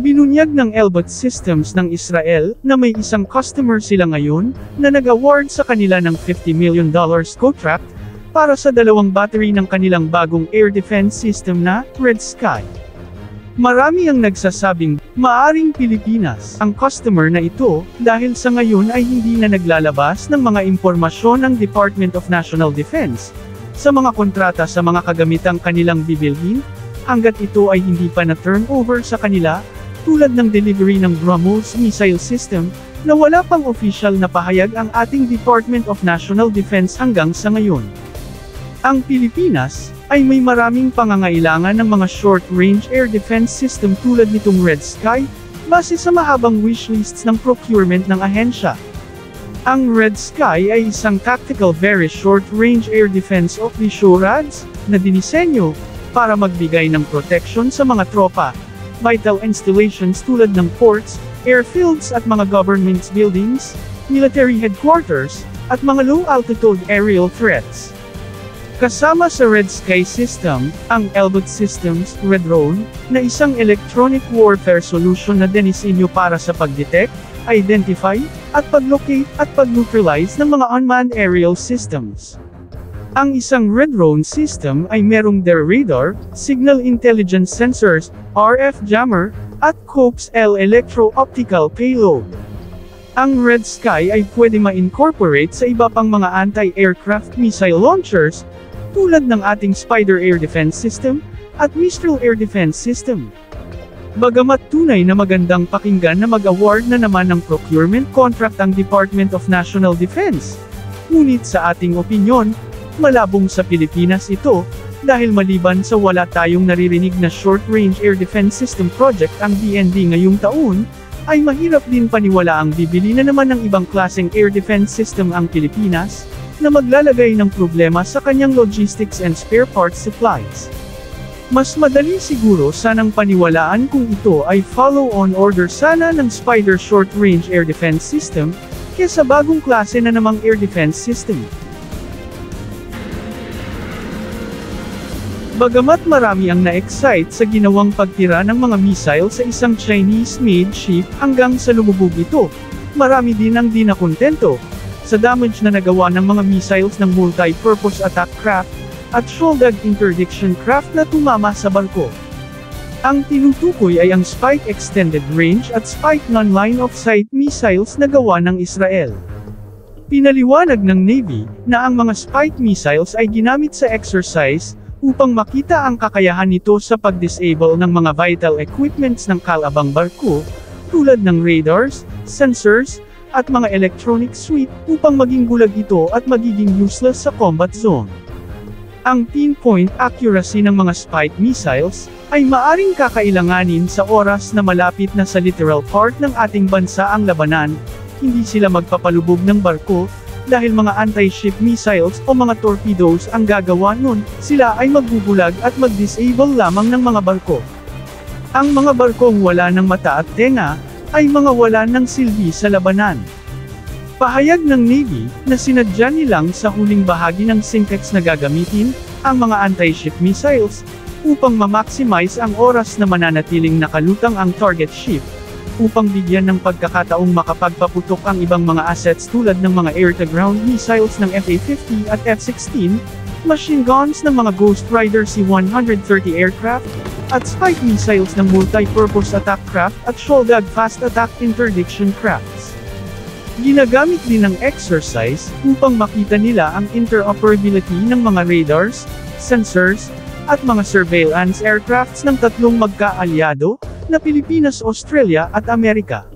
Ibinunyag ng Elbit Systems ng Israel na may isang customer sila ngayon na nag-award sa kanila ng $50 million contract para sa 2 battery ng kanilang bagong air defense system na Red Sky. Marami ang nagsasabing maaring Pilipinas ang customer na ito dahil sa ngayon ay hindi na naglalabas ng mga impormasyon ng Department of National Defense sa mga kontrata sa mga kagamitang kanilang bibilhin hanggat ito ay hindi pa na-turn over sa kanila, tulad ng delivery ng BrahMos missile system na wala pang official na pahayag ang ating Department of National Defense hanggang sa ngayon. Ang Pilipinas ay may maraming pangangailangan ng mga short-range air defense system tulad nitong Red Sky, base sa mahabang wishlists ng procurement ng ahensya. Ang Red Sky ay isang tactical very short-range air defense OPSORADS na dinisenyo para magbigay ng protection sa mga tropa, vital installations tulad ng ports, airfields at mga government buildings, military headquarters, at mga low-altitude aerial threats. Kasama sa Red Sky system, ang Elbit Systems Red Drone, na isang electronic warfare solution na dinisenyo para sa pag-detect, identify, at pag-locate at pag-neutralize ng mga unmanned aerial systems. Ang isang Red Drone system ay merong their radar, signal intelligence sensors, RF jammer, at COPS-L electro-optical payload. Ang Red Sky ay pwede ma-incorporate sa iba pang mga anti-aircraft missile launchers, tulad ng ating Spider Air Defense System, at Mistral Air Defense System. Bagamat tunay na magandang pakinggan na mag-award na naman ng procurement contract ang Department of National Defense, ngunit sa ating opinyon, malabong sa Pilipinas ito, dahil maliban sa wala tayong naririnig na short-range air defense system project ang DND ngayong taon, ay mahirap din paniwalaang bibili na naman ng ibang klaseng air defense system ang Pilipinas, na maglalagay ng problema sa kanyang logistics and spare parts supplies. Mas madali siguro sanang paniwalaan kung ito ay follow-on order sana ng Spider short-range air defense system, kesa bagong klase na namang air defense system. Bagamat marami ang na-excite sa ginawang pagtira ng mga missile sa isang Chinese-made ship hanggang sa lumubog ito, marami din ang di nakontento sa damage na nagawa ng mga missiles ng multi-purpose attack craft at shoulder interdiction craft na tumama sa barko. Ang tinutukoy ay ang Spike Extended Range at Spike Non-Line of Sight missiles na gawa ng Israel. Pinaliwanag ng Navy na ang mga Spike missiles ay ginamit sa exercise upang makita ang kakayahan nito sa pag-disable ng mga vital equipments ng kalabang barko, tulad ng radars, sensors, at mga electronic suite upang maging bulag ito at magiging useless sa combat zone. Ang pinpoint accuracy ng mga Spike missiles ay maaring kakailanganin sa oras na malapit na sa literal part ng ating bansa ang labanan, hindi sila magpapalubog ng barko, dahil mga anti-ship missiles o mga torpedoes ang gagawa nun, sila ay magbubulag at mag-disable lamang ng mga barko. Ang mga barkong wala ng mata at tenga, ay mga wala ng silbi sa labanan. Pahayag ng Navy, na sinadya nilang sa huling bahagi ng syntax na gagamitin, ang mga anti-ship missiles, upang ma-maximize ang oras na mananatiling nakalutang ang target ship, upang bigyan ng pagkakataong makapagpaputok ang ibang mga assets tulad ng mga air-to-ground missiles ng FA-50 at F-16, machine guns ng mga Ghost Rider C-130 aircraft, at Spike missiles ng multi-purpose attack craft at Shoulder fast attack interdiction crafts. Ginagamit din ng exercise upang makita nila ang interoperability ng mga radars, sensors, at mga surveillance aircrafts ng tatlong magkaalyado, na Pilipinas, Australia at Amerika.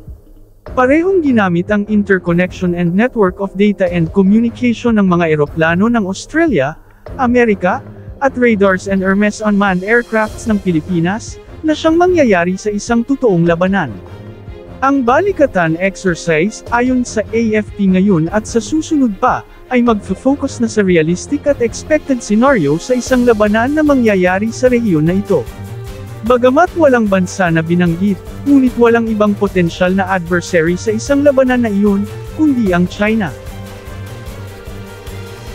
Parehong ginamit ang interconnection and network of data and communication ng mga eroplano ng Australia, Amerika, at radars and Hermes unmanned aircrafts ng Pilipinas, na siyang mangyayari sa isang totoong labanan. Ang balikatan exercise, ayon sa AFP ngayon at sa susunod pa, ay magfo-focus na sa realistic at expected scenario sa isang labanan na mangyayari sa rehiyon na ito. Bagamat walang bansa na binanggit, ngunit walang ibang potensyal na adversary sa isang labanan na iyon, kundi ang China.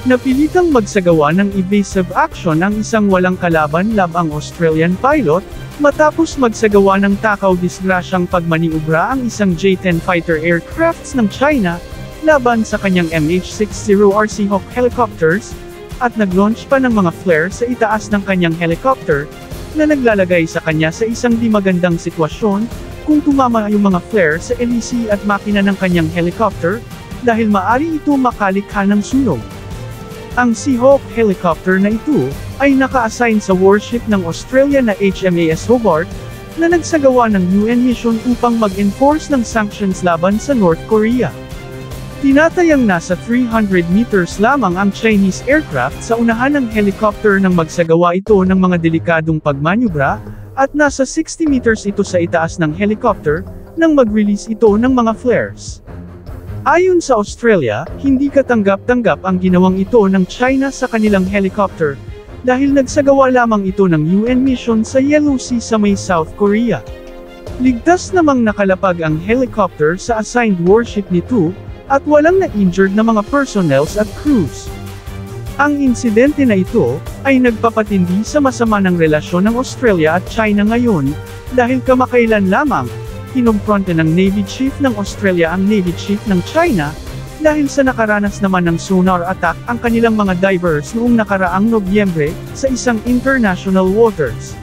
Napilitang magsagawa ng evasive action ang isang walang kalaban-labang Australian pilot, matapos magsagawa ng takaw disgrasyang pagmaniobra ang isang J-10 fighter aircrafts ng China, laban sa kanyang MH-60R Seahawk helicopters, at nag-launch pa ng mga flare sa itaas ng kanyang helicopter, na naglalagay sa kanya sa isang di magandang sitwasyon, kung tumama yung mga flare sa hélice at makina ng kanyang helicopter, dahil maari ito makalikha ng sunog. Ang Seahawk helicopter na ito, ay naka-assign sa warship ng Australia na HMAS Hobart, na nagsagawa ng UN mission upang mag-enforce ng sanctions laban sa North Korea. Tinatayang nasa 300 meters lamang ang Chinese aircraft sa unahan ng helicopter nang magsagawa ito ng mga delikadong pagmanyubra, at nasa 60 meters ito sa itaas ng helicopter, nang mag-release ito ng mga flares. Ayon sa Australia, hindi katanggap-tanggap ang ginawang ito ng China sa kanilang helicopter, dahil nagsagawa lamang ito ng UN mission sa Yellow Sea sa may South Korea. Ligtas namang nakalapag ang helicopter sa assigned warship nito, at walang na-injured na mga personnels at crews. Ang insidente na ito, ay nagpapatindi sa masama ng relasyon ng Australia at China ngayon, dahil kamakailan lamang, kinumpronte ng Navy Chief ng Australia ang Navy Chief ng China, dahil sa nakaranas naman ng sonar attack ang kanilang mga divers noong nakaraang Nobyembre, sa isang international waters.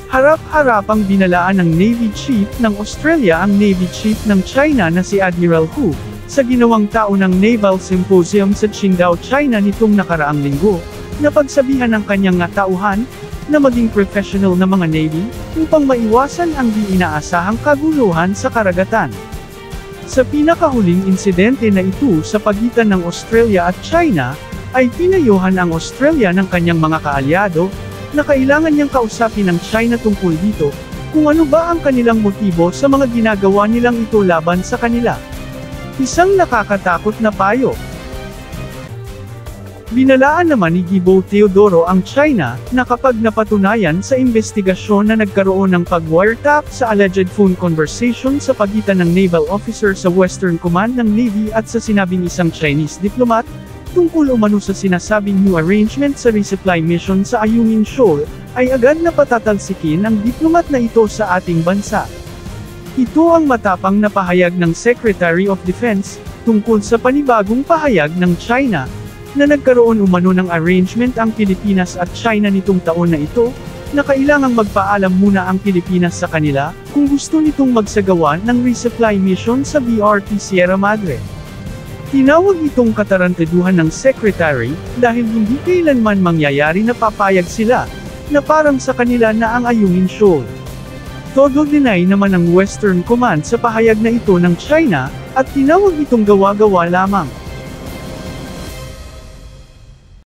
Harap-harapang binalaan ng Navy Chief ng Australia ang Navy Chief ng China na si Admiral Hu, sa ginawang taunang Naval Symposium sa Qingdao, China nitong nakaraang linggo, na pagsabihan ng kanyang tauhan, na maging professional na mga Navy, upang maiwasan ang di inaasahang kaguluhan sa karagatan. Sa pinakahuling insidente na ito sa pagitan ng Australia at China, ay pinayuhan ang Australia ng kanyang mga kaalyado, na kailangan niyang kausapin ng China tungkol dito, kung ano ba ang kanilang motibo sa mga ginagawa nilang ito laban sa kanila. Isang nakakatakot na payo. Binalaan naman ni Guibo Teodoro ang China, na kapag napatunayan sa investigasyon na nagkaroon ng pag-wiretap sa alleged phone conversation sa pagitan ng naval officer sa Western Command ng Navy at sa sinabing isang Chinese diplomat, tungkol umano sa sinasabing new arrangement sa resupply mission sa Ayungin Shoal, ay agad na patatalsikin ang diplomat na ito sa ating bansa. Ito ang matapang na pahayag ng Secretary of Defense, tungkol sa panibagong pahayag ng China, na nagkaroon umano ng arrangement ang Pilipinas at China nitong taon na ito, na kailangang magpaalam muna ang Pilipinas sa kanila, kung gusto nitong magsagawa ng resupply mission sa BRP Sierra Madre. Tinawag itong katarantaduhan ng Secretary, dahil hindi kailanman mangyayari na papayag sila, na parang sa kanila na ang Ayungin Shoal. Todo deny naman ng Western Command sa pahayag na ito ng China, at tinawag itong gawa-gawa lamang.